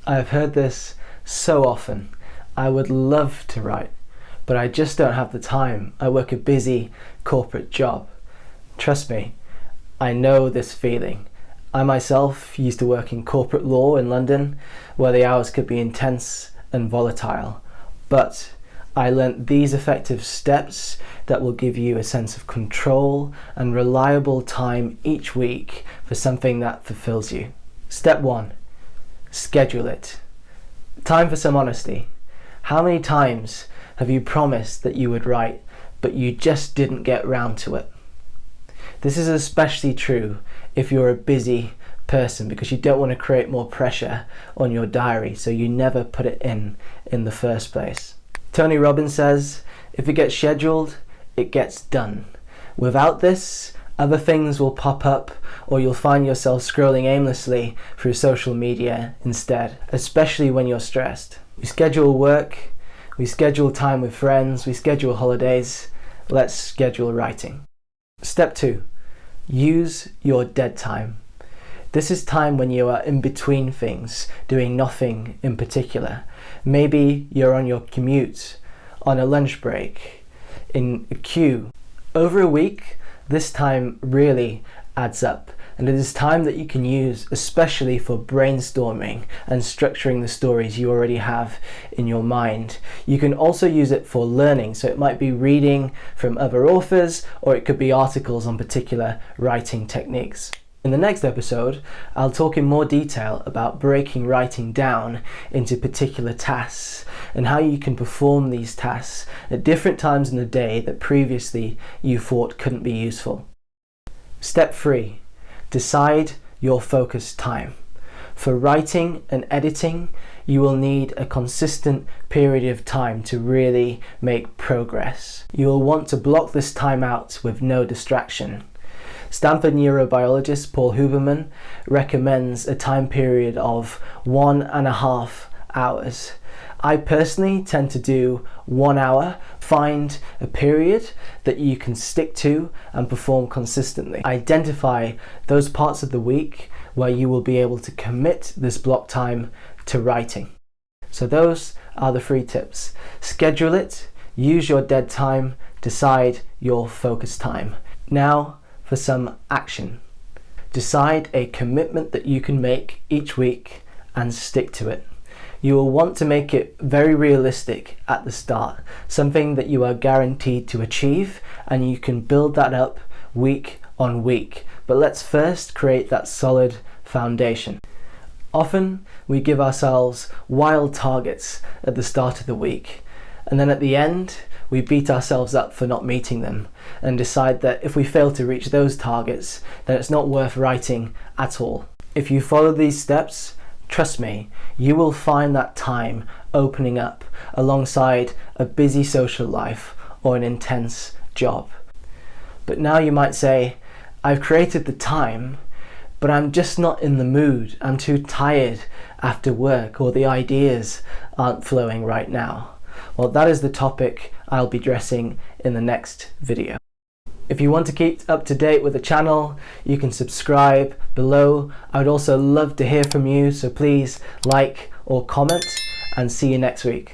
I've heard this so often. I would love to write, but I just don't have the time. I work a busy corporate job. Trust me, I know this feeling. I myself used to work in corporate law in London, where the hours could be intense and volatile. But I learnt these effective steps that will give you a sense of control and reliable time each week for something that fulfills you. Step 1. Schedule it. Time for some honesty. How many times have you promised that you would write, but you just didn't get round to it? This is especially true if you're a busy person, because you don't want to create more pressure on your diary, so you never put it in the first place. Tony Robbins says, if it gets scheduled, it gets done. Without this, other things will pop up, or you'll find yourself scrolling aimlessly through social media instead, especially when you're stressed. We schedule work, we schedule time with friends, we schedule holidays. Let's schedule writing. Step 2. Use your dead time. This is time when you are in between things, doing nothing in particular. Maybe you're on your commute, on a lunch break, in a queue. Over a week, this time really adds up, and it is time that you can use especially for brainstorming and structuring the stories you already have in your mind. You can also use it for learning, so it might be reading from other authors, or it could be articles on particular writing techniques. In the next episode, I'll talk in more detail about breaking writing down into particular tasks and how you can perform these tasks at different times in the day that previously you thought couldn't be useful. Step 3. Decide your focus time. For writing and editing, you will need a consistent period of time to really make progress. You will want to block this time out with no distraction. Stanford neurobiologist Paul Huberman recommends a time period of 1.5 hours. I personally tend to do 1 hour. Find a period that you can stick to and perform consistently. Identify those parts of the week where you will be able to commit this block time to writing. So those are the 3 tips. Schedule it, use your dead time, decide your focus time. Now for some action. Decide a commitment that you can make each week and stick to it. You will want to make it very realistic at the start, something that you are guaranteed to achieve, and you can build that up week on week. But let's first create that solid foundation. Often we give ourselves wild targets at the start of the week, and then at the end we beat ourselves up for not meeting them and decide that if we fail to reach those targets, then it's not worth writing at all. If you follow these steps, trust me, you will find that time opening up alongside a busy social life or an intense job. But now you might say, I've created the time, but I'm just not in the mood. I'm too tired after work, or the ideas aren't flowing right now. Well, that is the topic I'll be addressing in the next video. If you want to keep up to date with the channel, you can subscribe below. I would also love to hear from you, so please like or comment, and see you next week.